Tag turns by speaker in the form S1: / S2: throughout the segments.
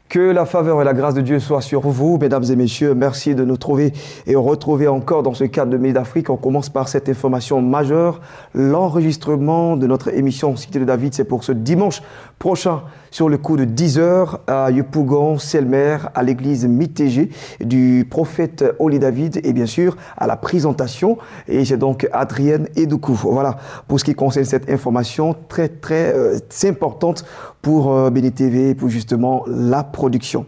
S1: Que la faveur et la grâce de Dieu soient sur vous, mesdames et messieurs. Merci de nous trouver et retrouver encore dans ce cadre de Midi d'Afrique. On commence par cette information majeure. L'enregistrement de notre émission Cité de David, c'est pour ce dimanche prochain sur le coup de 10h à Yopougon, Selmer, à l'église Mitégé du prophète Oli David et bien sûr à la présentation. Et c'est donc Adrienne Edoukou. Voilà pour ce qui concerne cette information très importante pour Béni TV et pour justement la production.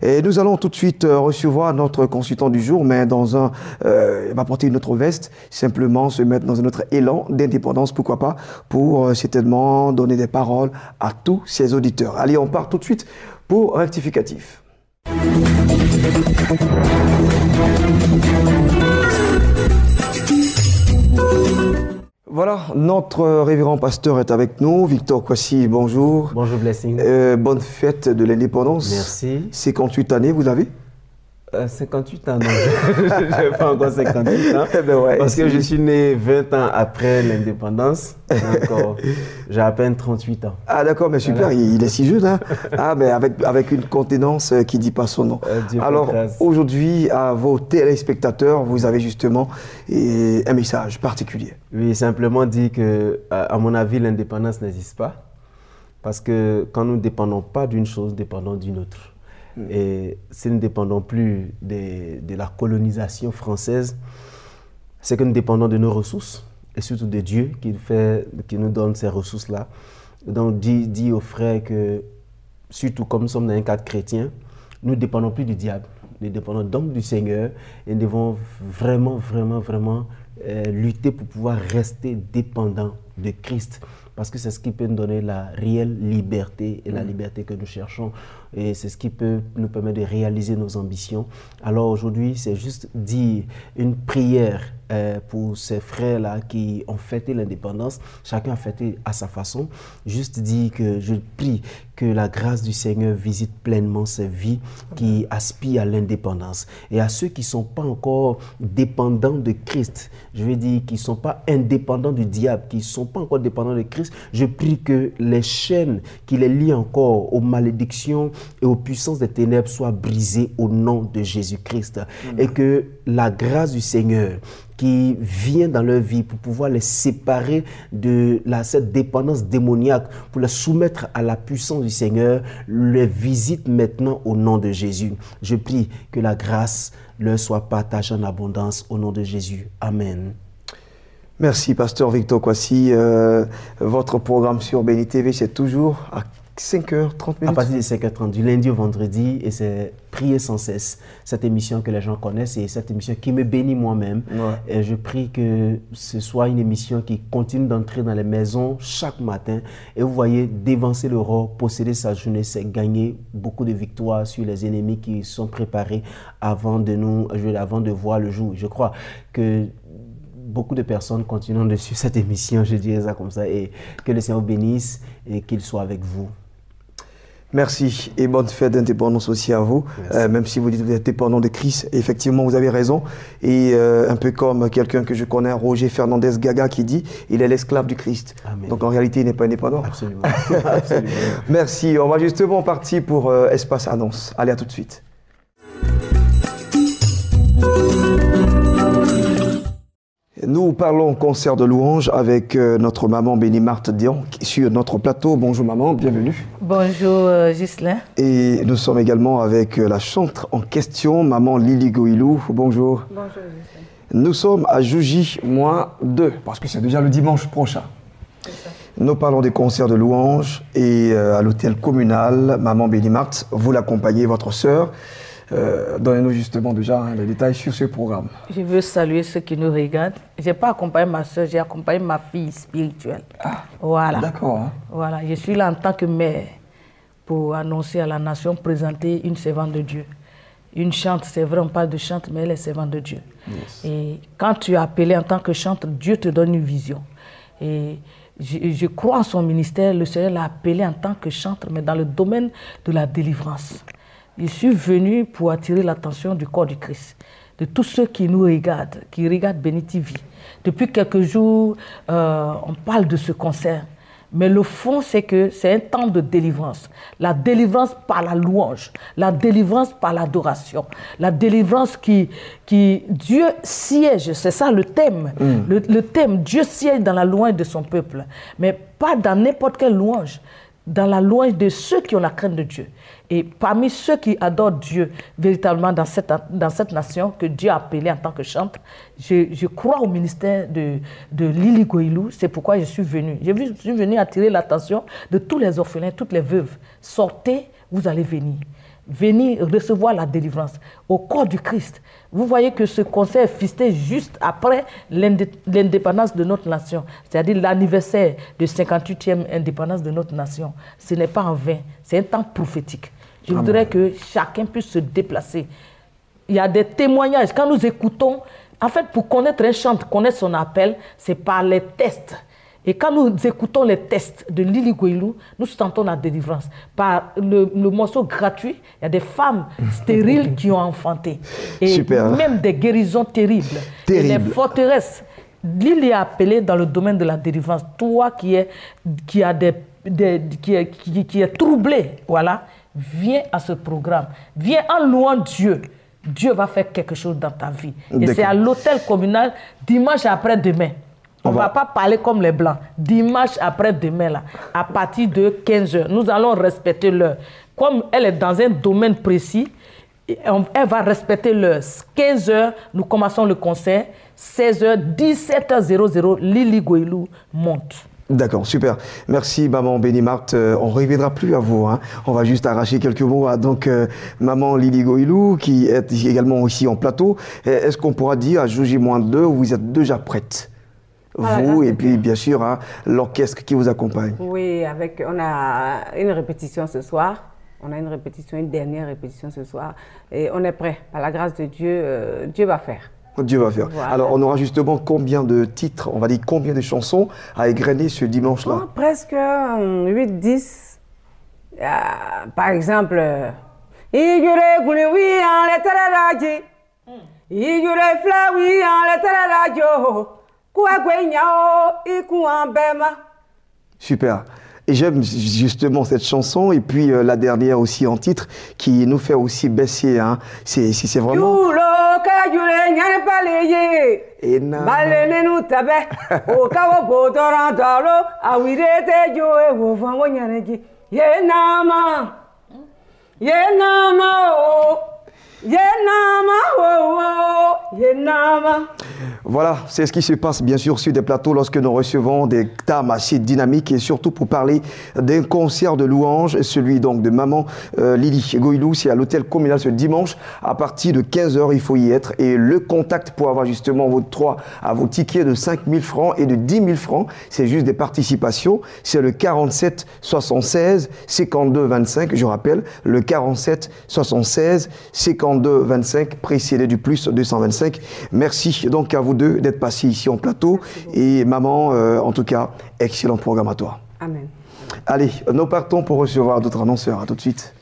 S1: Et nous allons tout de suite recevoir notre consultant du jour, mais dans un, il va porter une autre veste, simplement se mettre dans un autre élan d'indépendance, pourquoi pas, pour certainement donner des paroles à tous ses auditeurs. Allez, on part tout de suite pour rectificatif. Voilà, notre révérend pasteur est avec nous, Victor Kwasi, bonjour.
S2: Bonjour Blessing.
S1: Bonne fête de l'indépendance.
S2: Merci.
S1: 58 années, vous avez
S2: 58 ans, non, je n'ai pas encore 58 ans,
S1: ben ouais,
S2: parce que je suis né 20 ans après l'indépendance, donc j'ai à peine 38 ans.
S1: Ah d'accord, mais super, voilà. Il est si jeune, hein. Ah, mais avec une contenance qui ne dit pas son nom. Alors aujourd'hui, à vos téléspectateurs, vous avez justement un message particulier.
S2: Oui, simplement dire que, à mon avis, l'indépendance n'existe pas, parce que quand nous ne dépendons pas d'une chose, nous dépendons d'une autre. Et si nous ne dépendons plus de la colonisation française, c'est que nous dépendons de nos ressources et surtout de Dieu qui nous donne ces ressources-là. Donc, dit aux frères que, surtout comme nous sommes dans un cadre chrétien, nous ne dépendons plus du diable, nous dépendons donc du Seigneur et nous devons vraiment lutter pour pouvoir rester dépendants de Christ. Parce que c'est ce qui peut nous donner la réelle liberté et la liberté que nous cherchons. Et c'est ce qui peut nous permettre de réaliser nos ambitions. Alors aujourd'hui, c'est juste dire une prière pour ces frères-là qui ont fêté l'indépendance. Chacun a fêté à sa façon. Juste dire que je prie que la grâce du Seigneur visite pleinement ces vies qui aspirent à l'indépendance. Et à ceux qui ne sont pas encore dépendants de Christ, je veux dire qui ne sont pas indépendants du diable, qui ne sont pas encore dépendants de Christ, je prie que les chaînes qui les lient encore aux malédictions et aux puissances des ténèbres soient brisées au nom de Jésus-Christ. Et que la grâce du Seigneur qui vient dans leur vie pour pouvoir les séparer de cette dépendance démoniaque, pour les soumettre à la puissance du Seigneur, les visite maintenant au nom de Jésus. Je prie que la grâce leur soit partagée en abondance au nom de Jésus. Amen.
S1: Merci, pasteur Victor Kwasi. Votre programme sur Béni TV, c'est toujours à 5h30 minutes.
S2: À partir de 5h30, du lundi au vendredi, et c'est Prier sans cesse. Cette émission que les gens connaissent et cette émission qui me bénit moi-même. Ouais. Et je prie que ce soit une émission qui continue d'entrer dans les maisons chaque matin. Et vous voyez, dévancer l'aurore, posséder sa journée, c'est gagner beaucoup de victoires sur les ennemis qui sont préparés avant de voir le jour. Je crois que beaucoup de personnes continuent de suivre cette émission, je dirais ça comme ça, et que le Seigneur vous bénisse et qu'il soit avec vous.
S1: Merci et bonne fête d'indépendance aussi à vous. Même si vous dites que vous êtes dépendant de Christ, effectivement vous avez raison. Et un peu comme quelqu'un que je connais, Roger Fernandez Gaga, qui dit il est l'esclave du Christ. Amen. Donc en réalité il n'est pas indépendant.
S2: Absolument. Absolument.
S1: Merci. On va justement partir pour Espace Annonce. Allez, à tout de suite. Nous parlons concert de louange avec notre maman Béni Marthe Dion sur notre plateau. Bonjour maman, bienvenue.
S3: Bonjour Ghislain.
S1: Et nous sommes également avec la chantre en question, maman Lily Goïlou. Bonjour.
S3: Bonjour Ghislain.
S1: Nous sommes à Jouji, -2, parce que c'est déjà le dimanche prochain. Nous parlons des concerts de louange et à l'hôtel communal, maman Béni Marthe, vous l'accompagnez, votre sœur. Donnez-nous justement déjà les détails sur ce programme.
S3: Je veux saluer ceux qui nous regardent. Je n'ai pas accompagné ma soeur, j'ai accompagné ma fille spirituelle. Ah, voilà. D'accord. Hein. Voilà, je suis là en tant que mère pour annoncer à la nation, présenter une servante de Dieu. Une chante, c'est vrai, on parle de chante, mais elle est servante de Dieu. Yes. Et quand tu es appelé en tant que chante, Dieu te donne une vision. Et je crois en son ministère. Le Seigneur l'a appelé en tant que chanteur, mais dans le domaine de la délivrance. Je suis venu pour attirer l'attention du corps du Christ, de tous ceux qui nous regardent, qui regardent Béni TV. Depuis quelques jours, on parle de ce concert. Mais le fond, c'est que c'est un temps de délivrance. La délivrance par la louange, la délivrance par l'adoration, la délivrance qui Dieu siège, c'est ça le thème. Le thème, Dieu siège dans la louange de son peuple, mais pas dans n'importe quelle louange, dans la louange de ceux qui ont la crainte de Dieu. Et parmi ceux qui adorent Dieu véritablement dans cette nation que Dieu a appelée en tant que chantre, je crois au ministère de Lily Goïlou. C'est pourquoi je suis venu. Je suis venu attirer l'attention de tous les orphelins, toutes les veuves. Sortez, vous allez venir. Venir recevoir la délivrance au corps du Christ. Vous voyez que ce concert est fisté juste après l'indépendance de notre nation, c'est-à-dire l'anniversaire de 58e indépendance de notre nation. Ce n'est pas en vain, c'est un temps prophétique. Je voudrais que chacun puisse se déplacer. Il y a des témoignages. Quand nous écoutons, en fait, pour connaître un chant, connaître son appel, c'est par les tests. Et quand nous écoutons les tests de Lily Goïlou, nous sentons la délivrance. Par le morceau gratuit, il y a des femmes stériles qui ont enfanté. Et
S1: super,
S3: même des guérisons terribles. Et les forteresses. Lily est appelée dans le domaine de la délivrance. Toi qui est troublé, voilà, viens à ce programme. Viens en louant Dieu. Dieu va faire quelque chose dans ta vie. Et c'est à l'hôtel communal dimanche après-demain. On ne va pas parler comme les Blancs. Dimanche après-demain, là, à partir de 15h, nous allons respecter l'heure. Comme elle est dans un domaine précis, elle va respecter l'heure. 15h, nous commençons le concert. 16h, 17h00, Lily Goïlou monte.
S1: D'accord, super. Merci, maman Béni Marthe. On ne reviendra plus à vous. Hein. On va juste arracher quelques mots. Donc, maman Lily Goïlou, qui est également ici en plateau. Est-ce qu'on pourra dire à J-2, vous êtes déjà prête? Vous et puis, bien sûr, hein, l'orchestre qui vous accompagne.
S4: Oui, on a une répétition ce soir. On a une dernière répétition ce soir. Et on est prêt. Par la grâce de Dieu, Dieu va faire.
S1: Dieu va faire. Voilà. Alors, on aura justement combien de titres, on va dire combien de chansons à égrener ce dimanche-là?
S4: Presque 8-10. Par exemple,
S1: super. Et j'aime justement cette chanson et puis la dernière aussi en titre qui nous fait aussi baisser. Hein. C'est vraiment... Voilà, c'est ce qui se passe bien sûr sur des plateaux lorsque nous recevons des dames assez dynamiques et surtout pour parler d'un concert de louanges, celui donc de maman Lily Goïlou, c'est à l'hôtel communal ce dimanche à partir de 15h, il faut y être et le contact pour avoir justement vos tickets de 5 000 francs et de 10 000 francs, c'est juste des participations, c'est le 47 76 52 25, je rappelle, le 47 76 52 25 précédé du plus 225. Merci donc à vous deux d'être passés ici en plateau. Et maman, en tout cas, excellent programme à toi.
S4: Amen.
S1: Allez, nous partons pour recevoir d'autres annonceurs. À tout de suite.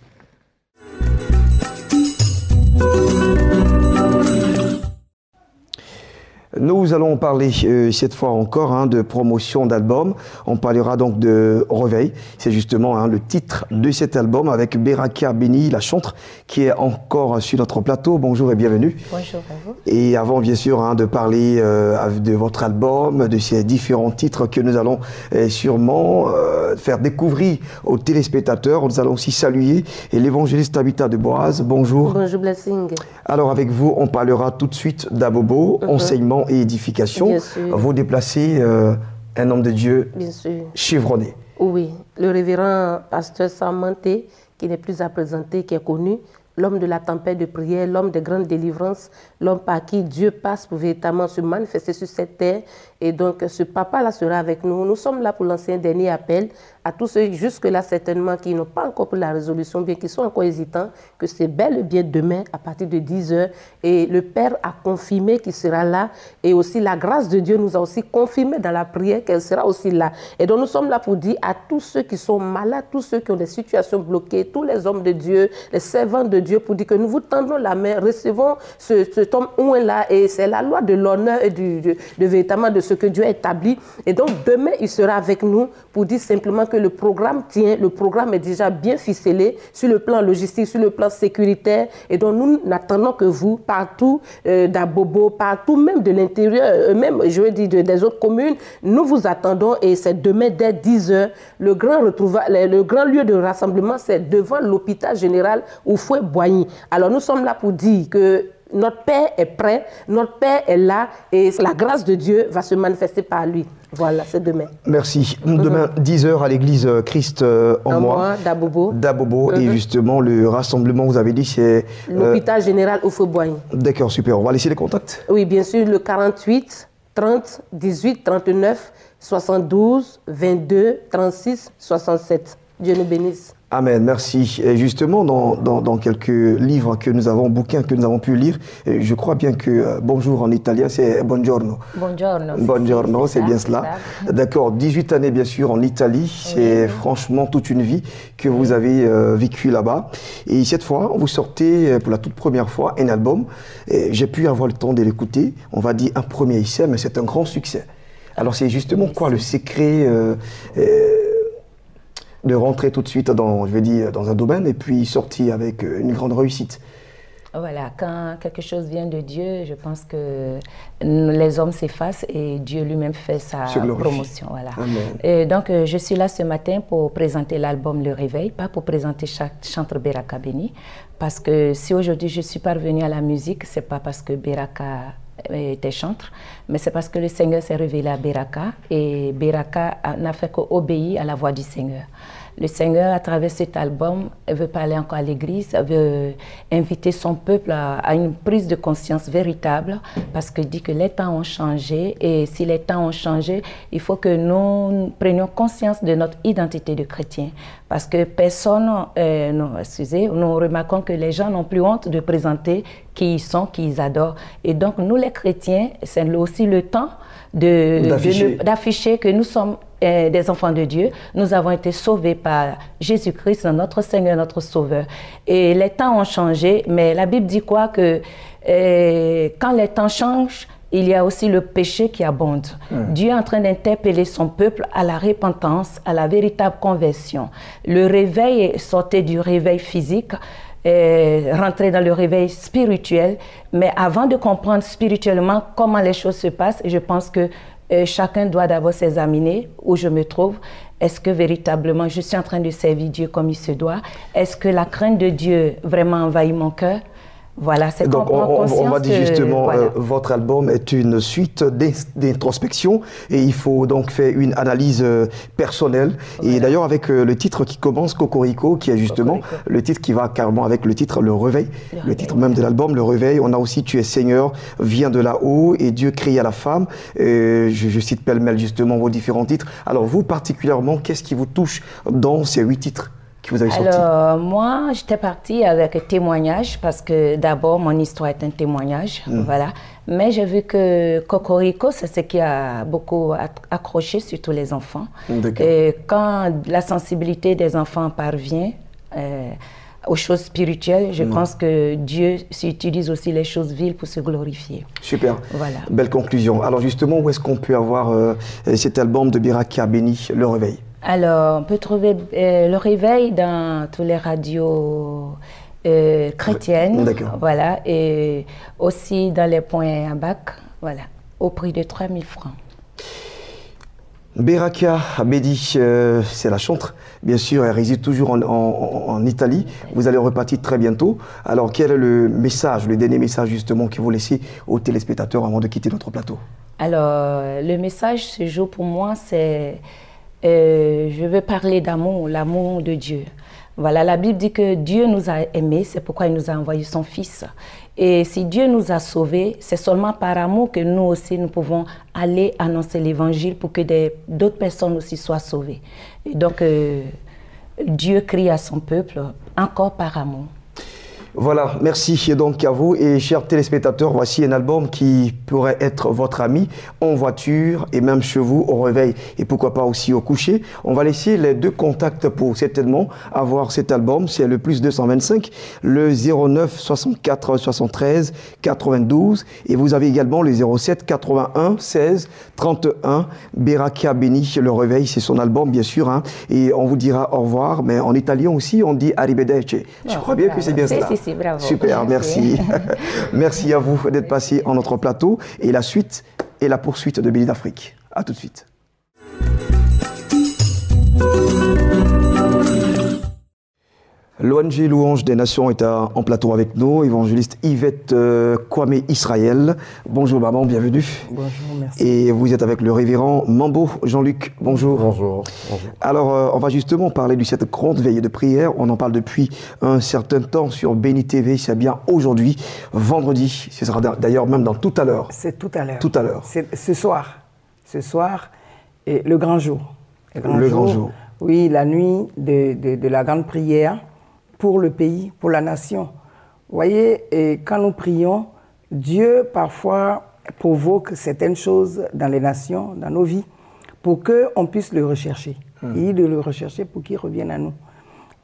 S1: Nous allons parler cette fois encore de promotion d'album. On parlera donc de Réveil. C'est justement le titre de cet album avec Beraka Béni, la chantre, qui est encore sur notre plateau. Bonjour et bienvenue.
S3: Bonjour à vous.
S1: Et avant bien sûr de parler de votre album, de ces différents titres que nous allons sûrement faire découvrir aux téléspectateurs, nous allons aussi saluer l'évangéliste Tabitha de Boaz. Bonjour.
S5: Bonjour Blessing.
S1: Alors avec vous, on parlera tout de suite d'Abobo, enseignement et édification. Vous déplacez un homme de Dieu chevronné.
S5: Oui, le révérend pasteur Samanté, qui n'est plus à présenter, qui est connu, l'homme de la tempête de prière, l'homme de grande délivrance, l'homme par qui Dieu passe pour véritablement se manifester sur cette terre Et donc, ce papa-là sera avec nous. Nous sommes là pour lancer un dernier appel à tous ceux jusque-là certainement qui n'ont pas encore pris la résolution, bien qu'ils soient encore hésitants, que c'est bel et bien demain à partir de 10 h. Et le Père a confirmé qu'il sera là. Et aussi la grâce de Dieu nous a aussi confirmé dans la prière qu'elle sera aussi là. Et donc nous sommes là pour dire à tous ceux qui sont malades, tous ceux qui ont des situations bloquées, tous les hommes de Dieu, les servants de Dieu, pour dire que nous vous tendons la main, recevons cet homme là. Et c'est la loi de l'honneur et de véritablement de ce que Dieu a établi. Et donc demain, il sera avec nous pour dire simplement que le programme tient, le programme est déjà bien ficelé sur le plan logistique, sur le plan sécuritaire. Et donc nous n'attendons que vous, partout d'Abobo, partout même de l'intérieur, même je veux dire des autres communes, nous vous attendons et c'est demain dès 10 h. Le grand lieu de rassemblement, c'est devant l'hôpital général Oufoué-Boigny. Alors nous sommes là pour dire que notre Père est prêt, notre Père est là et la grâce de Dieu va se manifester par lui. Voilà, c'est demain.
S1: Merci. Demain, 10 h à l'église Christ en moi, d'Abobo. Et justement, le rassemblement, vous avez dit, c'est...
S5: l'hôpital général Oufoué-Boigny.
S1: D'accord, super. On va laisser les contacts.
S5: Oui, bien sûr, le 48 30 18 39 72 22 36 67. Dieu nous bénisse.
S1: Amen, merci. Et justement, dans quelques livres que nous avons, bouquins que nous avons pu lire, je crois bien que bonjour en italien, c'est buongiorno.
S3: Buongiorno.
S1: Buongiorno, c'est bien cela. D'accord, 18 années bien sûr en Italie, c'est franchement toute une vie que vous avez vécue là-bas. Et cette fois, vous sortez pour la toute première fois un album. J'ai pu avoir le temps de l'écouter, on va dire un premier essai, mais c'est un grand succès. Alors c'est justement quoi le secret de rentrer tout de suite dans, je vais dire, dans un domaine et puis sortir avec une grande réussite?
S6: Voilà, quand quelque chose vient de Dieu, je pense que les hommes s'effacent et Dieu lui-même fait sa promotion. Voilà. Et donc, je suis là ce matin pour présenter l'album Le Réveil, pas pour présenter chantre Beraka Béni, parce que si aujourd'hui je suis parvenue à la musique, c'est pas parce que Beraka était chantre, mais c'est parce que le Seigneur s'est révélé à Beraka et Beraka n'a fait qu'obéir à la voix du Seigneur. Le Seigneur, à travers cet album, veut parler encore à l'Église, veut inviter son peuple à une prise de conscience véritable, parce qu'il dit que les temps ont changé, et si les temps ont changé, il faut que nous prenions conscience de notre identité de chrétien. Parce que nous remarquons que les gens n'ont plus honte de présenter qui ils sont, qui ils adorent. Et donc, nous les chrétiens, c'est aussi le temps d'afficher que nous sommes des enfants de Dieu. Nous avons été sauvés par Jésus-Christ, notre Seigneur, notre Sauveur. Et les temps ont changé, mais la Bible dit quoi? Que quand les temps changent, il y a aussi le péché qui abonde. Dieu est en train d'interpeller son peuple à la repentance, à la véritable conversion. Le réveil, sortez du réveil physique, rentrer dans le réveil spirituel. Mais avant de comprendre spirituellement comment les choses se passent, je pense que chacun doit d'abord s'examiner où je me trouve. Est-ce que véritablement je suis en train de servir Dieu comme il se doit? Est-ce que la crainte de Dieu vraiment envahit mon cœur? Voilà, c'est
S1: donc on va dire justement, voilà. Votre album est une suite d'introspection et il faut donc faire une analyse personnelle. Voilà. Et d'ailleurs avec le titre qui commence, Cocorico, qui est justement le titre qui va carrément avec le titre Le Réveil, le titre même de l'album, Le Réveil. On a aussi Tu es Seigneur, viens de là-haut et Dieu crie à la femme. Je cite pêle-mêle justement vos différents titres. Alors vous particulièrement, qu'est-ce qui vous touche dans ces 8 titres? Vous avez sorti?
S6: Alors, moi, j'étais partie avec un témoignage parce que d'abord, mon histoire est un témoignage, voilà. Mais j'ai vu que Cocorico, c'est ce qui a beaucoup accroché, surtout les enfants. Et quand la sensibilité des enfants parvient aux choses spirituelles, je pense que Dieu utilise aussi les choses viles pour se glorifier.
S1: Super,
S6: voilà.
S1: Belle conclusion. Alors justement, où est-ce qu'on peut avoir cet album de Beraka Béni, Le Réveil?
S6: Alors, on peut trouver Le Réveil dans toutes les radios chrétiennes, voilà, et aussi dans les points à bac, voilà, au prix de 3 000 francs.
S1: Beraka Béni, c'est la chantre, bien sûr, elle réside toujours en Italie. Vous allez repartir très bientôt. Alors, quel est le message, le dernier message justement que vous laissez aux téléspectateurs avant de quitter notre plateau?
S6: Alors, le message ce jour pour moi, c'est je veux parler d'amour, l'amour de Dieu. Voilà, la Bible dit que Dieu nous a aimés, c'est pourquoi il nous a envoyé son Fils. Et si Dieu nous a sauvés, c'est seulement par amour que nous aussi, nous pouvons aller annoncer l'évangile pour que d'autres personnes aussi soient sauvées. Et donc, Dieu crie à son peuple encore par amour.
S1: Voilà, merci donc à vous et chers téléspectateurs, voici un album qui pourrait être votre ami en voiture et même chez vous au réveil et pourquoi pas aussi au coucher. On va laisser les deux contacts pour certainement avoir cet album, c'est le plus 225, le 09 64 73 92 et vous avez également le 07 81 16 31. Beraka Beni, le réveil, c'est son album bien sûr hein, et on vous dira au revoir, mais en italien aussi on dit arrivederci. Je crois bien que c'est bien ça.
S6: Bravo.
S1: Super, merci. Merci à vous d'être passé en notre plateau. Et la suite et la poursuite de Béni d'Afrique. À tout de suite. L'ONG Louange des Nations est en plateau avec nous, évangéliste Yvette Kwame Israël. Bonjour maman, bienvenue.
S7: Bonjour, merci.
S1: Et vous êtes avec le révérend Mambo Jean-Luc. Bonjour.
S8: Bonjour.
S1: Alors, on va justement parler de cette grande veille de prière. On en parle depuis un certain temps sur Béni TV. C'est bien aujourd'hui, vendredi. Ce sera d'ailleurs même dans tout à l'heure.
S7: C'est tout à l'heure.
S1: Tout à l'heure.
S7: C'est ce soir. Ce soir, et le grand jour.
S1: Le grand jour.
S7: Oui, la nuit de la grande prière. Pour le pays, pour la nation. Vous voyez, et quand nous prions, Dieu parfois provoque certaines choses dans les nations, dans nos vies, pour qu'on puisse le rechercher. Et de le rechercher pour qu'il revienne à nous.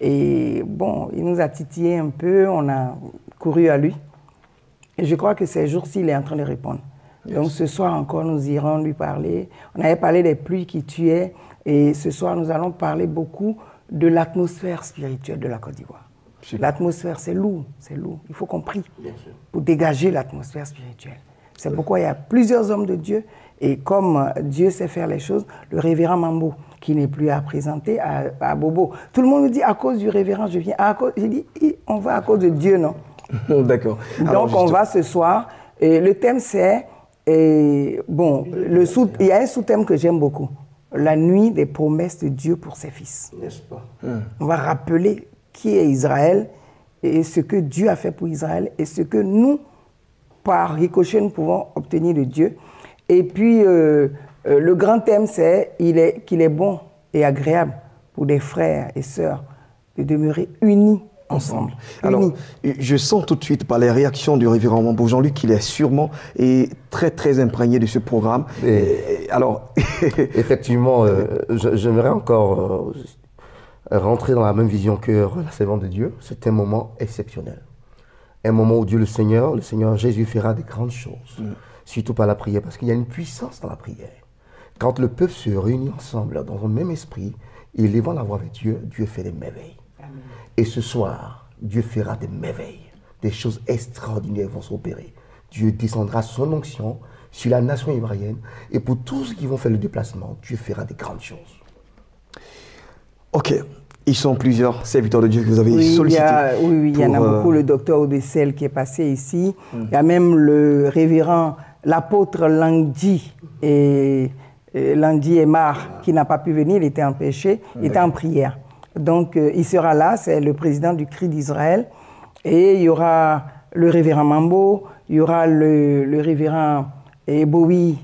S7: Et bon, il nous a titillé un peu, on a couru à lui. Et je crois que ces jours-ci, il est en train de répondre. Yes. Donc ce soir encore, nous irons lui parler. On avait parlé des pluies qui tuaient. Et ce soir, nous allons parler beaucoup de l'atmosphère spirituelle de la Côte d'Ivoire. L'atmosphère, c'est lourd, c'est lourd. Il faut qu'on prie pour dégager l'atmosphère spirituelle. C'est pourquoi il y a plusieurs hommes de Dieu. Et comme Dieu sait faire les choses, le révérend Mambo, qui n'est plus à présenter, à Bobo. Tout le monde me dit, à cause du révérend, je viens. J'ai dit, on va à cause de Dieu, non?
S1: D'accord.
S7: Donc on va ce soir. Et le thème, c'est... bon, il y a un sous-thème que j'aime beaucoup. La nuit des promesses de Dieu pour ses fils.
S1: N'est-ce pas?
S7: On va rappeler qui est Israël et ce que Dieu a fait pour Israël et ce que nous, par ricochet, nous pouvons obtenir de Dieu. Et puis, le grand thème, c'est qu'il est bon et agréable pour des frères et sœurs de demeurer unis ensemble.
S1: Alors, je sens tout de suite par les réactions du révérend Mambo Jean-Luc qu'il est sûrement et très imprégné de ce programme. Alors,
S8: effectivement, j'aimerais encore rentrer dans la même vision que la servante de Dieu. C'est un moment exceptionnel. Un moment où Dieu le Seigneur Jésus fera des grandes choses, surtout par la prière, parce qu'il y a une puissance dans la prière. Quand le peuple se réunit ensemble dans un même esprit, et élevant la voix avec Dieu, Dieu fait des merveilles. Amen. Et ce soir, Dieu fera des merveilles. Des choses extraordinaires vont s'opérer. Dieu descendra son onction sur la nation ivoirienne, et pour tous ceux qui vont faire le déplacement, Dieu fera des grandes choses.
S1: Ok. Ils sont plusieurs serviteurs de Dieu que vous avez sollicités.
S7: Il y en a beaucoup. Le docteur Odessel qui est passé ici. Il y a même le révérend, l'apôtre Langdi Emar qui n'a pas pu venir, il était empêché, il était en prière. Donc il sera là, c'est le président du Cri d'Israël. Et il y aura le révérend Mambo, il y aura le révérend Bowie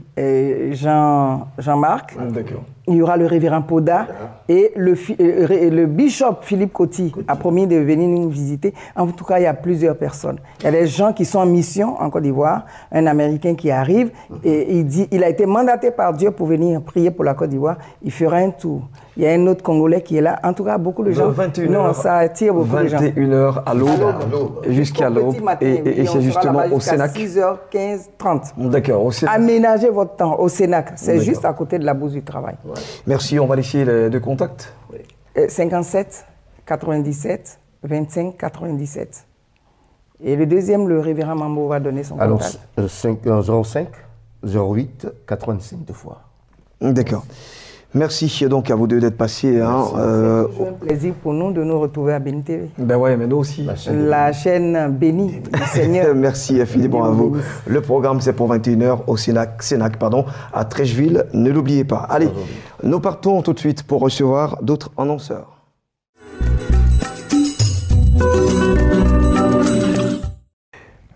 S7: Jean-Marc.
S1: D'accord.
S7: Il y aura le révérend Poda et le bishop Philippe Coty a promis de venir nous visiter. En tout cas, il y a plusieurs personnes. Il y a des gens qui sont en mission en Côte d'Ivoire, un Américain qui arrive et il a été mandaté par Dieu pour venir prier pour la Côte d'Ivoire. Il fera un tour. Il y a un autre Congolais qui est là. En tout cas, beaucoup de gens.
S1: 21h,
S7: non, ça attire beaucoup de gens.
S1: 21h à l'aube, jusqu'à l'aube. Et c'est justement au Sénac.
S7: 6h15, 30.
S1: D'accord, au Sénac.
S7: Aménagez votre temps au Sénac. C'est juste à côté de la Bourse du Travail. Ouais.
S1: Merci, on va laisser les deux contacts.
S7: 57 97 25 97. Et le deuxième, le révérend Mambo va donner son contact.
S8: Alors, 05 08 85 deux fois.
S1: D'accord. Merci donc à vous deux d'être passés.
S7: C'est un plaisir pour nous de nous retrouver à Béni TV.
S1: Ben ouais, mais nous aussi.
S7: La chaîne bénie du Seigneur.
S1: Merci infiniment à vous. Le programme c'est pour 21h au Sénac à Trècheville. Ne l'oubliez pas. Allez, nous partons tout de suite pour recevoir d'autres annonceurs.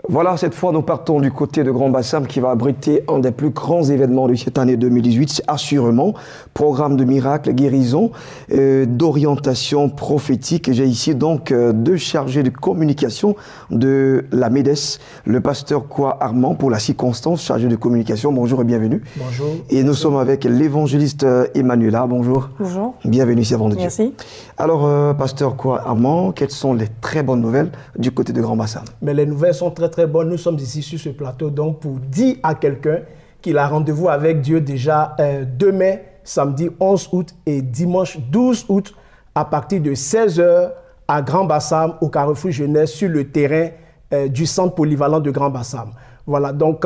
S1: Voilà, cette fois, nous partons du côté de Grand Bassam qui va abriter un des plus grands événements de cette année 2018, assurément. Programme de miracles, guérison, d'orientation prophétique. J'ai ici donc deux chargés de communication de la MEDES, le pasteur Kwa Armand pour la circonstance, chargé de communication. Bonjour et bienvenue.
S9: Bonjour.
S1: Et nous sommes avec l'évangéliste Emmanuela. Bonjour.
S10: Bonjour.
S1: Bienvenue, servant de Dieu.
S10: Merci.
S1: Alors, pasteur Kwa Armand, quelles sont les très bonnes nouvelles du côté de Grand Bassam?
S9: Mais les nouvelles sont très bonnes. Nous sommes ici sur ce plateau donc pour dire à quelqu'un qu'il a rendez-vous avec Dieu déjà demain, samedi 11 août et dimanche 12 août à partir de 16h à Grand Bassam au Carrefour Jeunesse sur le terrain du centre polyvalent de Grand Bassam. Voilà, donc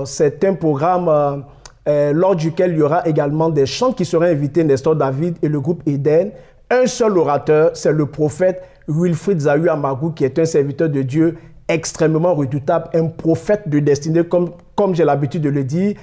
S9: c'est un programme lors duquel il y aura également des chants qui seront invités, Nestor David et le groupe Eden. Un seul orateur, c'est le prophète Wilfried Zahu Amagou qui est un serviteur de Dieu extrêmement redoutable, un prophète de destinée, comme j'ai l'habitude de le dire.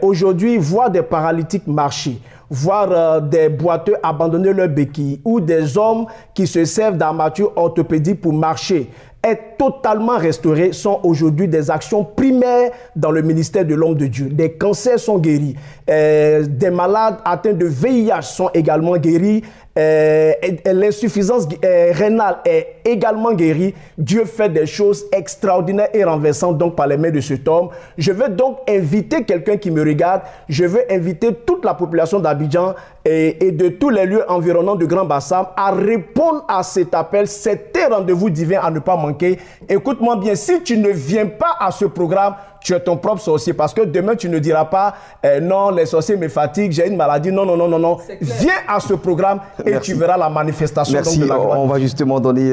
S9: Aujourd'hui, voir des paralytiques marcher, voir des boiteux abandonner leur béquille ou des hommes qui se servent d'armature orthopédique pour marcher, être totalement restaurés sont aujourd'hui des actions primaires dans le ministère de l'homme de Dieu. Des cancers sont guéris, des malades atteints de VIH sont également guéris, l'insuffisance rénale est également guérie. Dieu fait des choses extraordinaires et renversantes donc par les mains de cet homme. Je veux donc inviter quelqu'un qui me regarde, je veux inviter toute la population d'Abidjan et de tous les lieux environnants de Grand Bassam à répondre à cet appel. C'est un rendez-vous divin à ne pas manquer. Écoute-moi bien, si tu ne viens pas à ce programme, tu es ton propre sorcier, parce que demain tu ne diras pas non, les sorciers me fatiguent, j'ai une maladie. Non. Viens à ce programme et
S1: Merci.
S9: Tu verras la manifestation.
S1: Merci.
S9: Donc, de la gloire.
S1: On va justement donner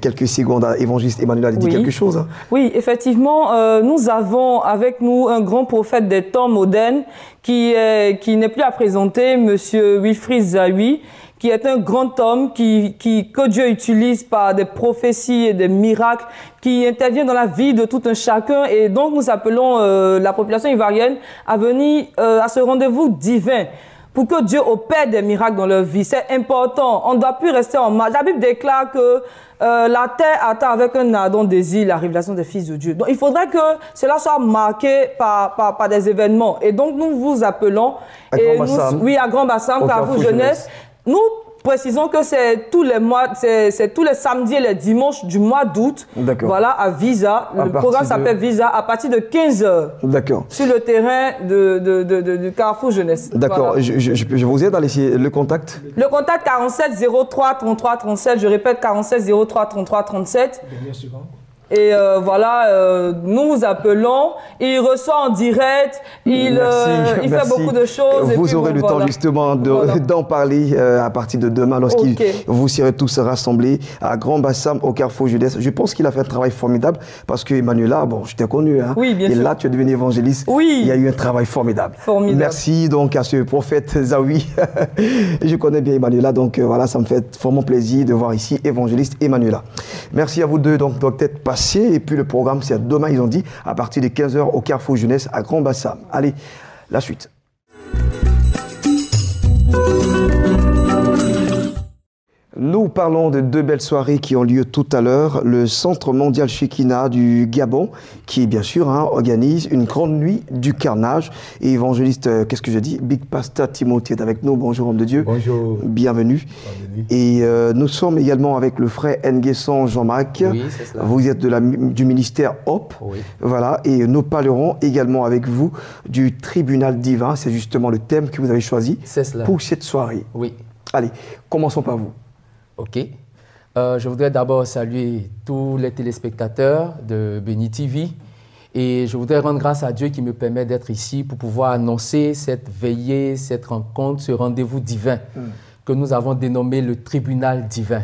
S1: quelques secondes à l'évangéliste Emmanuel de dire quelque chose. Hein.
S10: Oui, effectivement, nous avons avec nous un grand prophète des temps modernes qui n'est plus à présenter, M. Wilfried Zahu, qui est un grand homme que Dieu utilise par des prophéties et des miracles, qui intervient dans la vie de tout un chacun. Et donc, nous appelons la population ivoirienne à venir à ce rendez-vous divin pour que Dieu opère des miracles dans leur vie. C'est important. On ne doit plus rester en marge. La Bible déclare que la terre attend avec un ardent désir la révélation des fils de Dieu. Donc, il faudrait que cela soit marqué par des événements. Et donc, nous vous appelons
S1: à
S10: Grand Bassam, Carrefour Jeunesse. Nous précisons que c'est tous les mois, c'est tous les samedis et les dimanches du mois d'août. Voilà, à Visa. Le programme s'appelle Visa à partir de 15h.
S1: D'accord.
S10: Sur le terrain du Carrefour Jeunesse.
S1: D'accord.
S10: Voilà.
S1: Je vous aide à laisser le contact.
S10: Le contact 47 03 33 37. Je répète 47 03 33 37.
S9: Bien suivant.
S10: Et voilà, nous vous appelons, il reçoit en direct, il fait beaucoup de choses.
S1: Vous aurez le temps justement d'en parler à partir de demain lorsqu'il vous serez tous rassemblés à Grand Bassam au Carrefour Jeunesse. Je pense qu'il a fait un travail formidable parce que Emmanuela, bon, je t'ai connu, hein,
S10: oui, bien
S1: et
S10: sûr.
S1: là tu es devenu évangéliste.
S10: Oui.
S1: Il y a eu un travail formidable. Merci donc à ce prophète Zahu. Je connais bien Emmanuela, donc voilà, ça me fait vraiment plaisir de voir ici évangéliste Emmanuela. Merci à vous deux, donc peut-être pas. Et puis le programme, c'est demain, ils ont dit, à partir de 15h au Carrefour Jeunesse à Grand Bassam. Allez, la suite. Nous parlons de deux belles soirées qui ont lieu tout à l'heure. Le Centre mondial Shekinah du Gabon, qui bien sûr organise une grande nuit du carnage. Et évangéliste, qu'est-ce que je dis? Big Pastor Timothée est avec nous. Bonjour homme de Dieu.
S11: Bonjour.
S1: Bienvenue. Et nous sommes également avec le frère Nguesson Jean-Marc.
S11: Oui, c'est cela.
S1: Vous êtes du ministère Hope.
S11: Oui.
S1: Voilà. Et nous parlerons également avec vous du tribunal divin. C'est justement le thème que vous avez choisi pour cette soirée.
S11: Oui.
S1: Allez, commençons par vous.
S11: Ok. Je voudrais d'abord saluer tous les téléspectateurs de Béni TV et je voudrais rendre grâce à Dieu qui me permet d'être ici pour pouvoir annoncer cette veillée, cette rencontre, ce rendez-vous divin que nous avons dénommé le tribunal divin.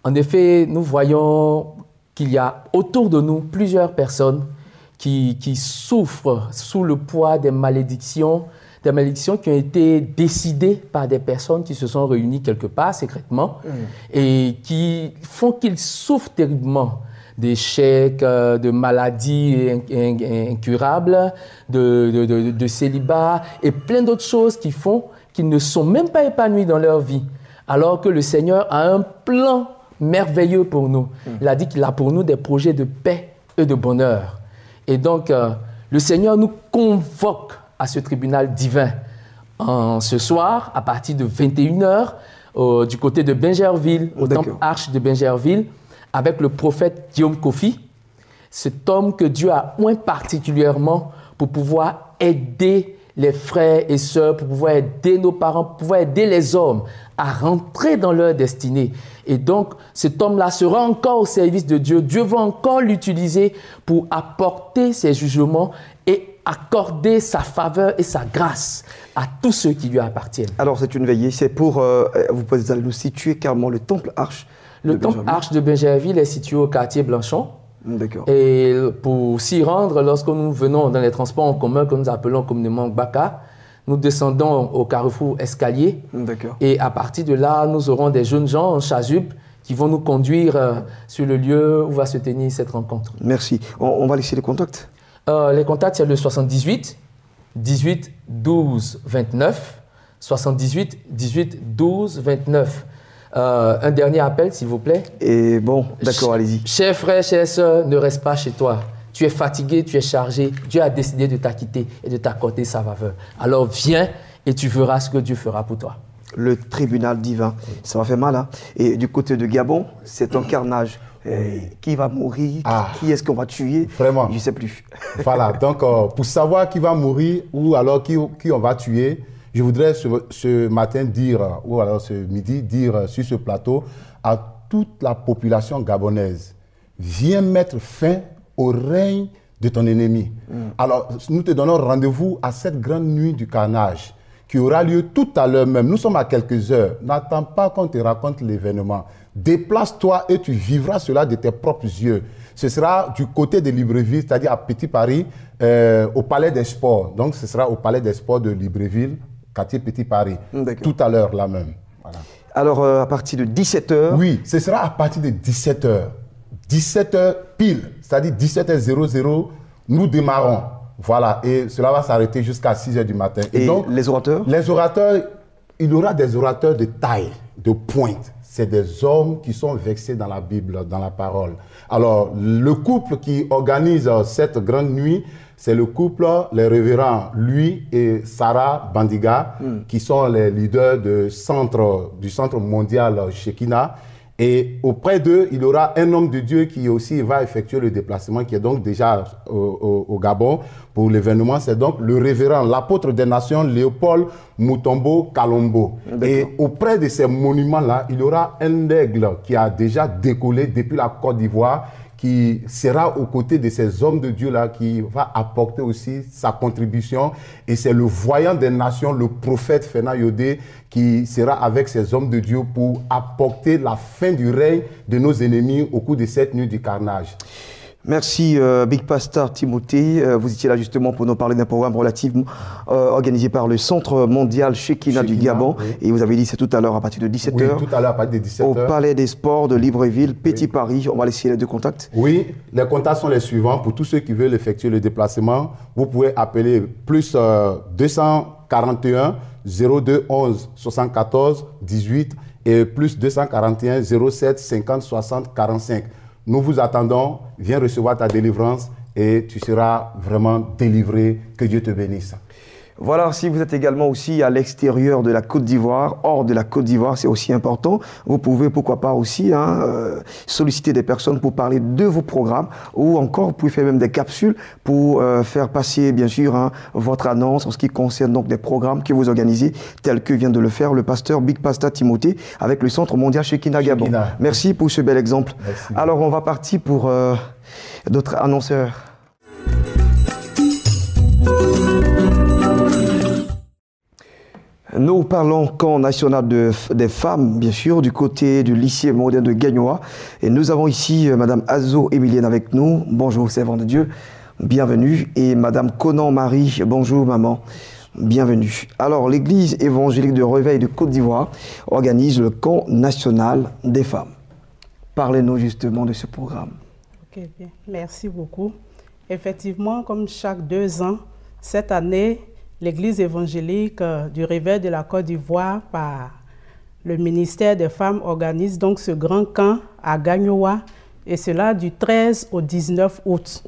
S11: En effet, nous voyons qu'il y a autour de nous plusieurs personnes qui souffrent sous le poids des malédictions qui ont été décidées par des personnes qui se sont réunies quelque part secrètement et qui font qu'ils souffrent terriblement d'échecs, de maladies incurables, de célibat et plein d'autres choses qui font qu'ils ne sont même pas épanouis dans leur vie, alors que le Seigneur a un plan merveilleux pour nous. Il a dit qu'il a pour nous des projets de paix et de bonheur. Et donc, le Seigneur nous convoque à ce tribunal divin ce soir, à partir de 21h, du côté de Bingerville, au temple Arche de Bingerville, avec le prophète Guillaume Kofi, cet homme que Dieu a oint particulièrement pour pouvoir aider les frères et sœurs, pour pouvoir aider nos parents, pour pouvoir aider les hommes à rentrer dans leur destinée. Et donc, cet homme-là sera encore au service de Dieu. Dieu va encore l'utiliser pour apporter ses jugements et accorder sa faveur et sa grâce à tous ceux qui lui appartiennent.
S1: Alors, c'est une veillée, c'est pour, vous pouvez nous situer carrément le temple Arche.
S11: Le temple Arche de Bingerville est situé au quartier Blanchon.
S1: D'accord.
S11: Et pour s'y rendre, lorsque nous venons dans les transports en commun que nous appelons communément Gbaka, nous descendons au carrefour Escalier.
S1: D'accord.
S11: Et à partir de là, nous aurons des jeunes gens en chasuble qui vont nous conduire sur le lieu où va se tenir cette rencontre.
S1: Merci. On va laisser les contacts.
S11: Les contacts, c'est le 78 18 12 29. 78 18 12 29. Un dernier appel, s'il vous plaît.
S1: Et bon, d'accord, allez-y.
S11: Chers frères, chères sœurs, ne reste pas chez toi. Tu es fatigué, tu es chargé. Dieu a décidé de t'acquitter et de t'accorder sa faveur. Alors viens et tu verras ce que Dieu fera pour toi.
S1: Le tribunal divin, ça va faire mal. Hein? Et du côté de Gabon, c'est un carnage. Qui va mourir? Qui est-ce qu'on va tuer?
S12: Vraiment.
S1: Je ne sais plus.
S12: Voilà, donc pour savoir qui va mourir ou alors qui on va tuer, je voudrais ce matin dire, ou alors ce midi, dire sur ce plateau à toute la population gabonaise, viens mettre fin au règne de ton ennemi. Alors, nous te donnons rendez-vous à cette grande nuit du carnage qui aura lieu tout à l'heure même. Nous sommes à quelques heures. N'attends pas qu'on te raconte l'événement. Déplace-toi et tu vivras cela de tes propres yeux. Ce sera du côté de Libreville, c'est-à-dire à Petit Paris, au Palais des Sports. Donc, ce sera au Palais des Sports de Libreville, quartier Petit Paris, tout à l'heure là même. Voilà.
S1: Alors, à partir de 17h?
S12: Oui, ce sera à partir de 17h. 17h pile, c'est-à-dire 17h00, nous démarrons. Voilà, et cela va s'arrêter jusqu'à 6h du matin.
S1: Et donc, les orateurs?
S12: Les orateurs, il y aura des orateurs de taille, de pointe. C'est des hommes qui sont versés dans la Bible, dans la parole. Alors, le couple qui organise cette grande nuit, c'est le couple, les révérends, lui et Sarah Bandiga, qui sont les leaders du centre mondial Shekinah. Et auprès d'eux, il y aura un homme de Dieu qui aussi va effectuer le déplacement, qui est donc déjà au Gabon pour l'événement. C'est donc le révérend, l'apôtre des nations, Léopold Mutombo Kalombo. Et auprès de ces monuments-là, il y aura un aigle qui a déjà décollé depuis la Côte d'Ivoire, qui sera aux côtés de ces hommes de Dieu-là, qui va apporter aussi sa contribution. Et c'est le voyant des nations, le prophète Fena Yodé, qui sera avec ces hommes de Dieu pour apporter la fin du règne de nos ennemis au cours de cette nuit du carnage.
S1: Merci Big Pastor Timothée. Vous étiez là justement pour nous parler d'un programme relativement organisé par le Centre mondial Shekinah du Gabon. Oui. Et vous avez dit c'est tout à l'heure à partir de 17h.
S12: Oui, tout à l'heure à partir de 17h.
S1: Au Palais des Sports de Libreville, Petit Paris. On va laisser les deux contacts.
S12: Oui, les contacts sont les suivants. Pour tous ceux qui veulent effectuer le déplacement, vous pouvez appeler plus 241 02 11 74 18 et plus 241 07 50 60 45. Nous vous attendons, viens recevoir ta délivrance et tu seras vraiment délivré. Que Dieu te bénisse.
S1: Voilà, si vous êtes également aussi à l'extérieur de la Côte d'Ivoire, hors de la Côte d'Ivoire, c'est aussi important. Vous pouvez, pourquoi pas aussi, solliciter des personnes pour parler de vos programmes ou encore, vous pouvez faire même des capsules pour faire passer, bien sûr, votre annonce en ce qui concerne donc des programmes que vous organisez, tels que vient de le faire le pasteur Big Pastor Timothée avec le Centre mondial Shekinah Gabon. Merci pour ce bel exemple.
S12: Merci.
S1: Alors, on va partir pour d'autres annonceurs. Nous parlons camp national des femmes, bien sûr, du côté du lycée moderne de Gagnoa. Et nous avons ici Madame Azo Emilienne avec nous. Bonjour, servante de Dieu. Bienvenue. Et Madame Conan Marie. Bonjour, maman. Bienvenue. Alors, l'église évangélique de Réveil de Côte d'Ivoire organise le camp national des femmes. Parlez-nous justement de ce programme.
S13: Ok, bien. Merci beaucoup. Effectivement, comme chaque 2 ans, cette année, l'Église évangélique du Réveil de la Côte d'Ivoire, par le ministère des Femmes organise donc ce grand camp à Gagnoa, et cela du 13 au 19 août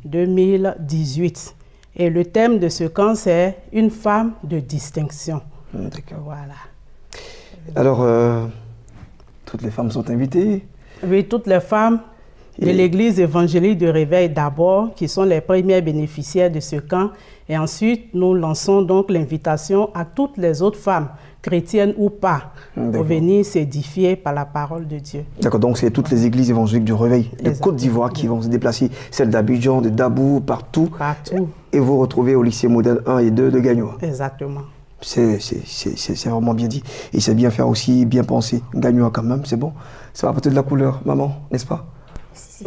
S13: 2018. Et le thème de ce camp, c'est « Une femme de distinction ». Voilà.
S1: Alors, toutes les femmes sont invitées?
S13: Oui, toutes les femmes de l'Église évangélique de Réveil d'abord, qui sont les premières bénéficiaires de ce camp. Et ensuite, nous lançons donc l'invitation à toutes les autres femmes, chrétiennes ou pas, pour venir s'édifier par la parole de Dieu.
S1: D'accord, donc c'est toutes les églises évangéliques du Réveil de Côte d'Ivoire qui vont se déplacer, celles d'Abidjan, de Dabou, partout.
S13: Partout.
S1: Et vous retrouvez au lycée modèle 1 et 2 de Gagnoa.
S13: Exactement.
S1: C'est vraiment bien dit. Et c'est bien faire aussi, bien penser. Gagnoa quand même, c'est bon. Ça va apporter de la couleur, maman, n'est-ce pas?
S14: Si.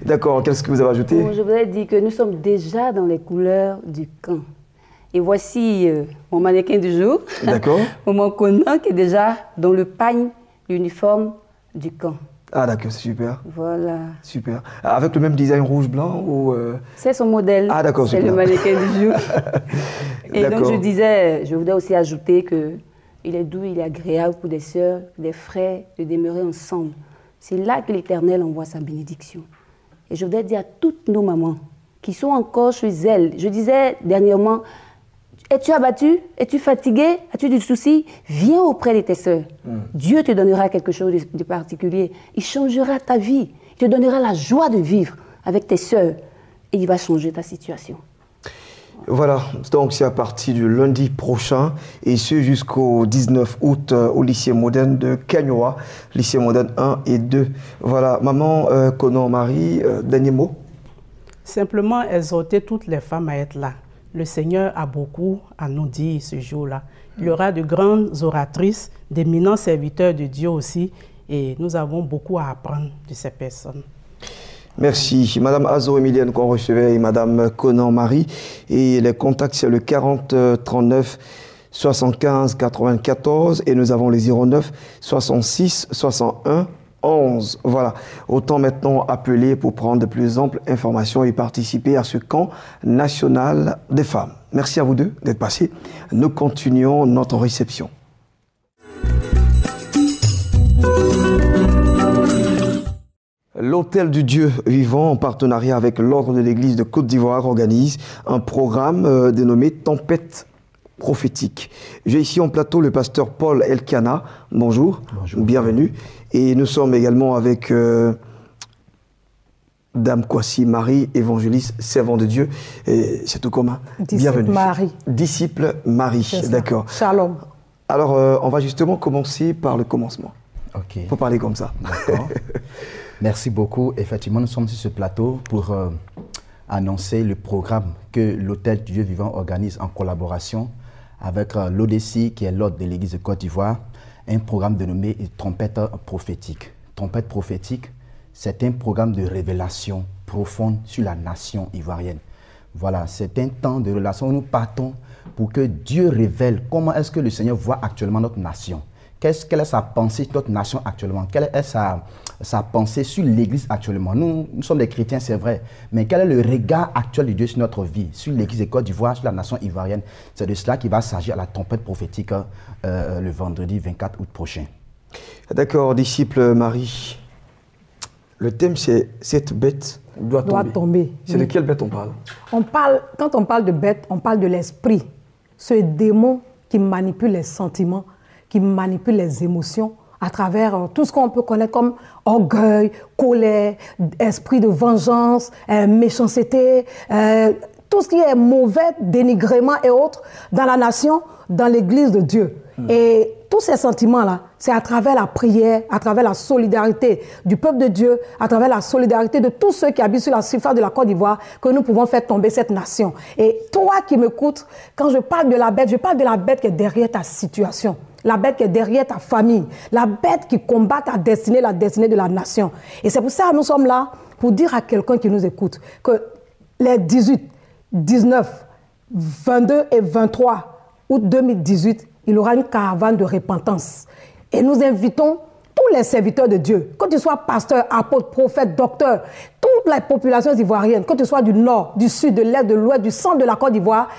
S1: D'accord, qu'est-ce que vous avez ajouté?
S14: Bon, je voudrais dire que nous sommes déjà dans les couleurs du camp. Et voici mon mannequin du jour.
S1: D'accord.
S14: Mon Conan qui est déjà dans le pagne, l'uniforme du camp.
S1: Ah d'accord, c'est super.
S14: Voilà.
S1: Super. Avec le même design rouge-blanc ou
S14: C'est son modèle.
S1: Ah d'accord,
S14: c'est le mannequin du jour. Et donc je disais, je voudrais aussi ajouter qu'il est doux, il est agréable pour des sœurs, des frères de demeurer ensemble. C'est là que l'Éternel envoie sa bénédiction. Et je voudrais dire à toutes nos mamans qui sont encore chez elles, je disais dernièrement, es-tu abattu? Es-tu fatigué? As-tu du souci? Viens auprès de tes sœurs. Dieu te donnera quelque chose de particulier. Il changera ta vie. Il te donnera la joie de vivre avec tes sœurs. Et il va changer ta situation.
S1: Voilà, donc c'est à partir du lundi prochain et ce jusqu'au 19 août au lycée moderne de Gagnoa, lycée moderne 1 et 2. Voilà, maman Conan Marie, dernier mot?
S13: Simplement exhorter toutes les femmes à être là. Le Seigneur a beaucoup à nous dire ce jour-là. Il y aura de grandes oratrices, d'éminents serviteurs de Dieu aussi, et nous avons beaucoup à apprendre de ces personnes.
S1: Merci. Madame Azo Emilienne qu'on recevait et Madame Conan Marie. Et les contacts, c'est le 40 39 75 94 et nous avons les 09 66 61 11. Voilà. Autant maintenant appeler pour prendre de plus amples informations et participer à ce camp national des femmes. Merci à vous deux d'être passés. Nous continuons notre réception. L'Hôtel du Dieu Vivant, en partenariat avec l'Ordre de l'Église de Côte d'Ivoire, organise un programme dénommé Tempête prophétique. J'ai ici en plateau le pasteur Paul Elkana. Bonjour. Bonjour. Bienvenue. Et nous sommes également avec Dame Kwasi Marie, évangéliste, servant de Dieu. C'est tout commun. Bienvenue.
S15: Marie.
S1: Disciple Marie. D'accord.
S15: Shalom.
S1: Alors, on va justement commencer par le commencement.
S16: Ok.
S1: Faut parler comme ça.
S16: D'accord. Merci beaucoup. Effectivement, nous sommes sur ce plateau pour annoncer le programme que l'Hôtel du Dieu Vivant organise en collaboration avec l'ODC, qui est l'Ordre de l'Église de Côte d'Ivoire, un programme dénommé Trompette prophétique. Trompette prophétique, c'est un programme de révélation profonde sur la nation ivoirienne. Voilà, c'est un temps de relation où nous partons pour que Dieu révèle comment est-ce que le Seigneur voit actuellement notre nation. Quelle est sa pensée sur notre nation actuellement? Quelle est sa pensée sur l'Église actuellement? Nous sommes des chrétiens, c'est vrai, mais quel est le regard actuel de Dieu sur notre vie, sur l'Église de Côte d'Ivoire, sur la nation ivoirienne? C'est de cela qu'il va s'agir à la tempête prophétique le vendredi 24 août prochain.
S1: D'accord, disciple Marie. Le thème, c'est « Cette bête doit tomber ». C'est de quelle bête on parle?
S15: Quand on parle de bête, on parle de l'esprit. Ce démon qui manipule les sentiments, qui manipule les émotions à travers tout ce qu'on peut connaître comme orgueil, colère, esprit de vengeance, méchanceté, tout ce qui est mauvais, dénigrement et autres dans la nation, dans l'Église de Dieu. Et tous ces sentiments-là, c'est à travers la prière, à travers la solidarité du peuple de Dieu, à travers la solidarité de tous ceux qui habitent sur la surface de la Côte d'Ivoire, que nous pouvons faire tomber cette nation. Et toi qui m'écoutes, quand je parle de la bête, je parle de la bête qui est derrière ta situation. La bête qui est derrière ta famille, la bête qui combat ta destinée, la destinée de la nation. Et c'est pour ça que nous sommes là, pour dire à quelqu'un qui nous écoute, que les 18, 19, 22 et 23 août 2018, il y aura une caravane de repentance. Et nous invitons tous les serviteurs de Dieu, que tu sois pasteur, apôtre, prophète, docteur, toutes les populations ivoiriennes, que tu sois du nord, du sud, de l'est, de l'ouest, du centre de la Côte d'Ivoire,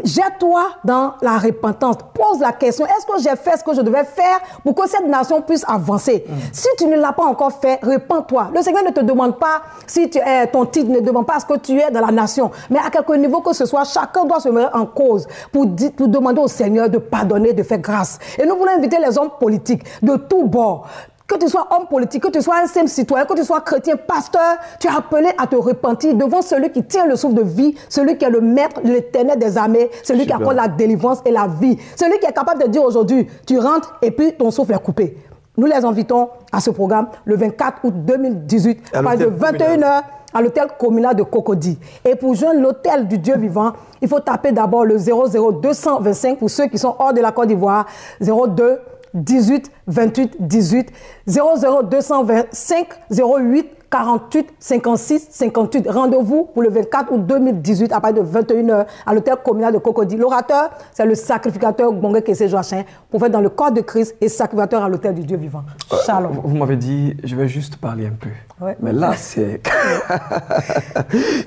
S15: Jette-toi dans la repentance. Pose la question, est-ce que j'ai fait ce que je devais faire pour que cette nation puisse avancer? Si tu ne l'as pas encore fait, repens-toi. Le Seigneur ne te demande pas si tu es, ton titre ne demande pas ce que tu es dans la nation. Mais à quelque niveau que ce soit, chacun doit se mettre en cause pour demander au Seigneur de pardonner, de faire grâce. Et nous voulons inviter les hommes politiques de tous bords. Que tu sois homme politique, que tu sois un simple citoyen, que tu sois chrétien, pasteur, tu es appelé à te repentir devant celui qui tient le souffle de vie, celui qui est le maître, l'Éternel des armées, celui qui accorde la délivrance et la vie, celui qui est capable de dire aujourd'hui, tu rentres et puis ton souffle est coupé. Nous les invitons à ce programme le 24 août 2018, à partir de 21h à l'hôtel communal de Cocody. Et pour joindre l'hôtel du Dieu vivant, il faut taper d'abord le 00225 pour ceux qui sont hors de la Côte d'Ivoire, 02 18 28 18 00225 08 48 56 58. Rendez-vous pour le 24 août 2018 à partir de 21h à l'hôtel communal de Cocody. L'orateur, c'est le sacrificateur Gbongue Kessé Joachim, prophète dans le corps de Christ et sacrificateur à l'hôtel du Dieu vivant. Shalom.
S1: Vous m'avez dit, je vais juste parler un peu.
S15: Ouais.
S1: Mais là, c'est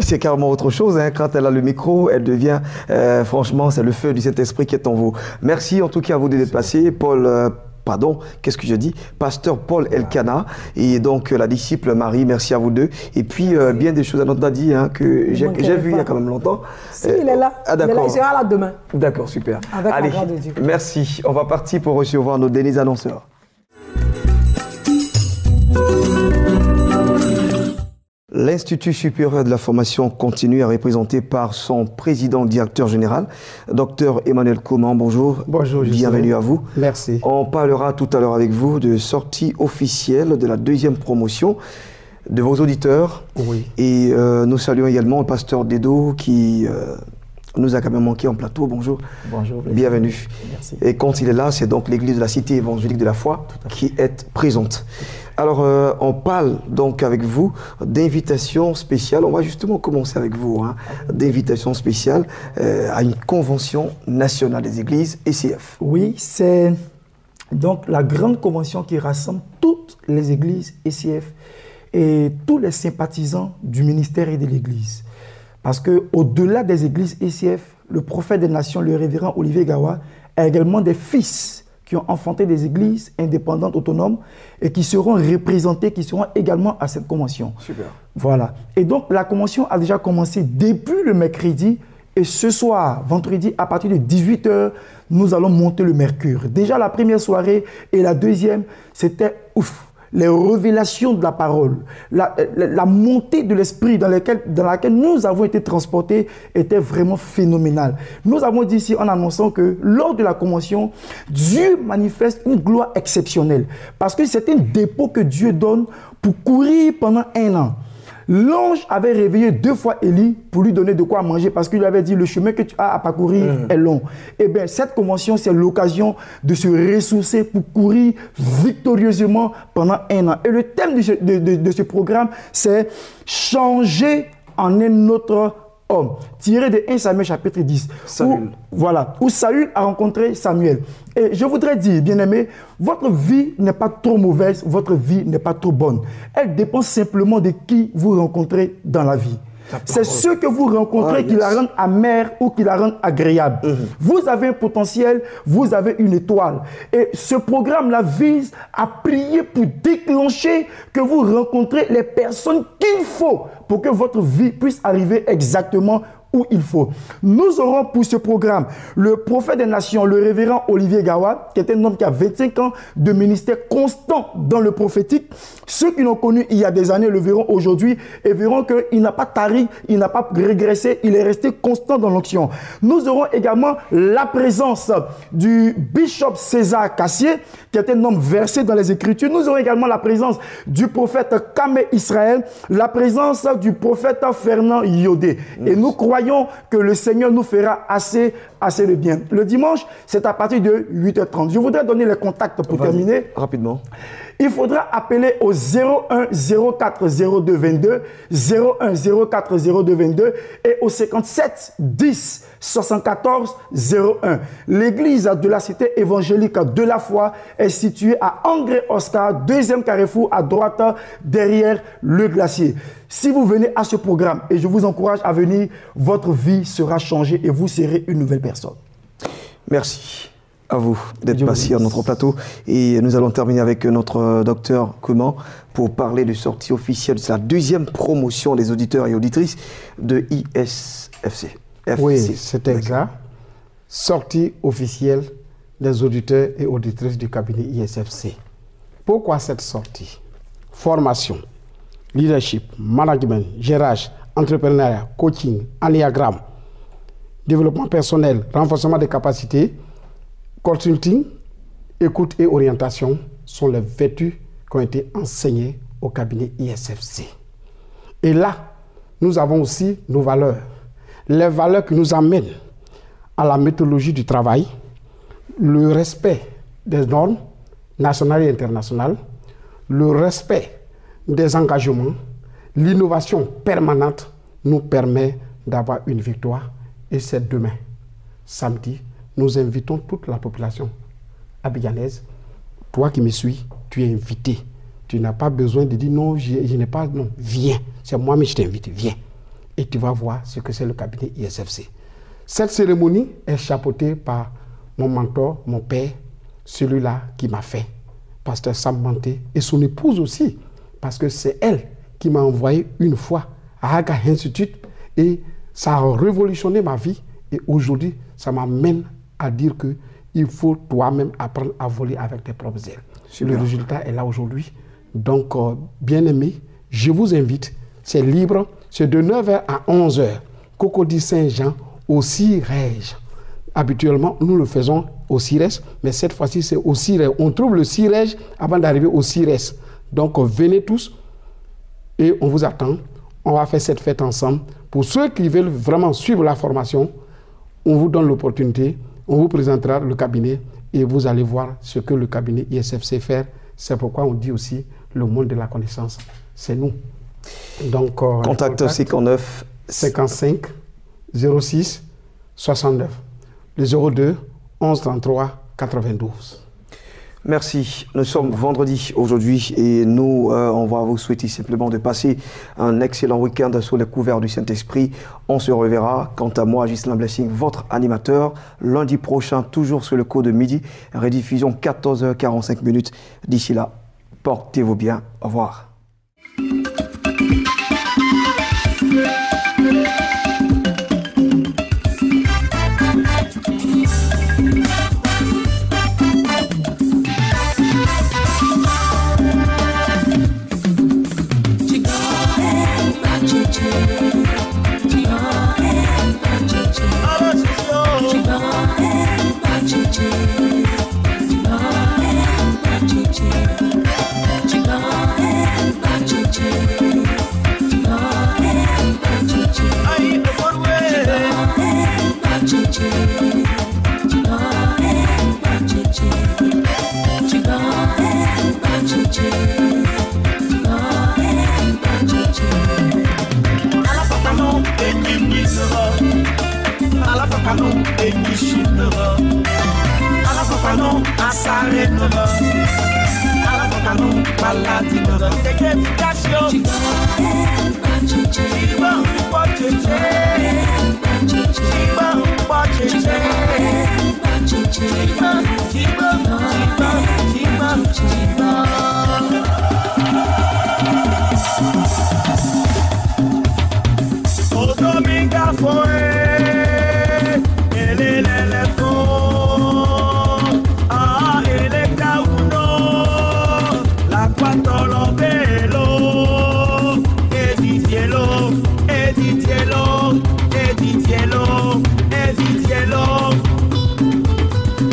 S1: c'est carrément autre chose. Hein. Quand elle a le micro, elle devient, franchement, c'est le feu du Saint-Esprit qui est en vous. Merci en tout cas à vous d'être passé, Paul. Pardon, qu'est-ce que je dis? Pasteur Paul Elkana et donc la disciple Marie, merci à vous deux. Et puis, bien des choses à notre dit hein, que j'ai vu il y a quand même longtemps.
S15: Si, il est là.
S1: Ah, d'accord.
S15: Il sera là demain.
S1: D'accord, super.
S15: Avec
S1: allez,
S15: la grâce de Dieu.
S1: Merci. On va partir pour recevoir nos derniers annonceurs. L'Institut supérieur de la formation continue est représenté par son président directeur général, Dr Emmanuel Coman. Bonjour.
S17: Bonjour.
S1: Bienvenue à vous.
S17: Merci.
S1: On parlera tout à l'heure avec vous de sortie officielle de la deuxième promotion de vos auditeurs.
S17: Oui.
S1: Et nous saluons également le pasteur Dedo qui nous a quand même manqué en plateau. Bonjour.
S17: Bonjour.
S1: Bienvenue.
S17: Merci.
S1: Et quand il est là, c'est donc l'église de la Cité évangélique de la foi qui est présente. Alors, on parle donc avec vous d'invitation spéciale. On va justement commencer avec vous, hein, d'invitation spéciale à une convention nationale des églises, ECF.
S17: Oui, c'est donc la grande convention qui rassemble toutes les églises ECF et tous les sympathisants du ministère et de l'église. Parce qu'au-delà des églises ECF, le prophète des nations, le révérend Olivier Gawa, a également des fils qui ont enfanté des églises indépendantes, autonomes, et qui seront représentés, qui seront également à cette convention.
S1: Super.
S17: Voilà. Et donc, la convention a déjà commencé depuis le mercredi, et ce soir, vendredi, à partir de 18h, nous allons monter le mercure. Déjà, la première soirée et la deuxième, c'était ouf. Les révélations de la parole, la montée de l'esprit dans laquelle nous avons été transportés était vraiment phénoménale. Nous avons dit ici en annonçant que lors de la convention, Dieu manifeste une gloire exceptionnelle. Parce que c'est un dépôt que Dieu donne pour courir pendant 1 an. L'ange avait réveillé 2 fois Élie pour lui donner de quoi manger parce qu'il lui avait dit le chemin que tu as à parcourir est long. Eh bien, cette convention, c'est l'occasion de se ressourcer pour courir victorieusement pendant 1 an. Et le thème de ce programme, c'est changer en un autre homme, tiré de 1 Samuel chapitre 10. Où Saül a rencontré Samuel. Et je voudrais dire, bien-aimés, votre vie n'est pas trop mauvaise, votre vie n'est pas trop bonne. Elle dépend simplement de qui vous rencontrez dans la vie. C'est ceux que vous rencontrez qui la rendent amère ou qui la rendent agréable. Vous avez un potentiel, vous avez une étoile. Et ce programme-là vise à prier pour déclencher que vous rencontrez les personnes qu'il faut pour que votre vie puisse arriver exactement où il faut. Nous aurons pour ce programme le prophète des nations, le révérend Olivier Gawa, qui est un homme qui a 25 ans de ministère constant dans le prophétique. Ceux qui l'ont connu il y a des années le verront aujourd'hui et verront qu'il n'a pas tari, il n'a pas régressé, il est resté constant dans l'onction. Nous aurons également la présence du bishop César Cassier, qui est un homme versé dans les Écritures. Nous aurons également la présence du prophète Kamé Israël, la présence du prophète Fernand Yodé. Et nous croyons que le Seigneur nous fera assez assez de bien. Le dimanche, c'est à partir de 8h30. Je voudrais donner les contacts pour terminer.
S1: Rapidement.
S17: Il faudra appeler au 01 04 02 22, 01 04 02 22 et au 57 10 74 01. L'église de la cité évangélique de la foi est située à André-Oscar, deuxième carrefour à droite derrière le glacier. Si vous venez à ce programme, et je vous encourage à venir, votre vie sera changée et vous serez une nouvelle personne.
S1: Merci à vous d'être passé à notre plateau. Et nous allons terminer avec notre docteur Comment pour parler de sortie officielle de la deuxième promotion des auditeurs et auditrices de ISFC.
S18: Oui, c'est exact. Sortie officielle des auditeurs et auditrices du cabinet ISFC. Pourquoi cette sortie? Formation, leadership, management, gérage, entrepreneuriat, coaching, ennéagramme, développement personnel, renforcement des capacités, consulting, écoute et orientation sont les vertus qui ont été enseignées au cabinet ISFC. Et là, nous avons aussi nos valeurs. Les valeurs qui nous amènent à la méthodologie du travail, le respect des normes nationales et internationales, le respect des engagements, l'innovation permanente nous permet d'avoir une victoire. Et c'est demain, samedi, nous invitons toute la population abidjanaise. Toi qui me suis, tu es invité. Tu n'as pas besoin de dire non, je n'ai pas, non, viens. C'est moi-même qui t'invite, viens. Et tu vas voir ce que c'est le cabinet ISFC. Cette cérémonie est chapeautée par mon mentor, mon père, celui-là qui m'a fait, pasteur Sam Manté, et son épouse aussi, parce que c'est elle qui m'a envoyé une fois à Haga Institute et ça a révolutionné ma vie. Et aujourd'hui, ça m'amène à dire qu'il faut toi-même apprendre à voler avec tes propres ailes. Le résultat est là aujourd'hui. Donc, bien aimé, je vous invite, c'est libre, c'est de 9h à 11h, Cocody Saint-Jean, au CIREJ. Habituellement, nous le faisons au CIRES, mais cette fois-ci, c'est au CIREJ. On trouve le CIREJ avant d'arriver au CIRES. Donc, venez tous et on vous attend. On va faire cette fête ensemble. Pour ceux qui veulent vraiment suivre la formation, on vous donne l'opportunité, on vous présentera le cabinet et vous allez voir ce que le cabinet ISFC fait. C'est pourquoi on dit aussi le monde de la connaissance, c'est nous. Donc,
S1: contact 59
S18: 55 06 69, le 02 11 33 92.
S1: Merci. Nous sommes vendredi aujourd'hui et nous, on va vous souhaiter simplement de passer un excellent week-end sous les couverts du Saint-Esprit. On se reverra. Quant à moi, Ghislain Blessing, votre animateur, lundi prochain, toujours sur le coup de midi, rediffusion 14h45. D'ici là, portez-vous bien. Au revoir.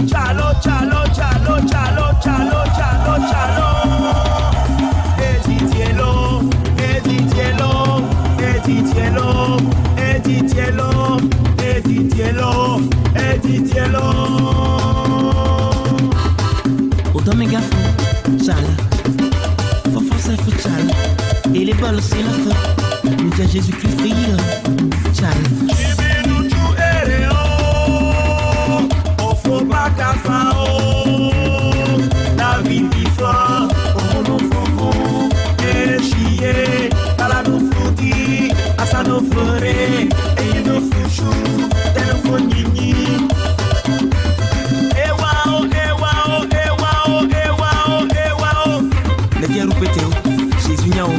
S19: Chalo, chalo, chalo. l'école c'est la fin. Nous disons Jésus-Christ frère. Ciao. Faut pas qu'à la vie vivant, et chier, à la nous fouti, à sa nous ferait, et il nous fouchou, téléphone nini. Le bien répété, Jésus Nyao.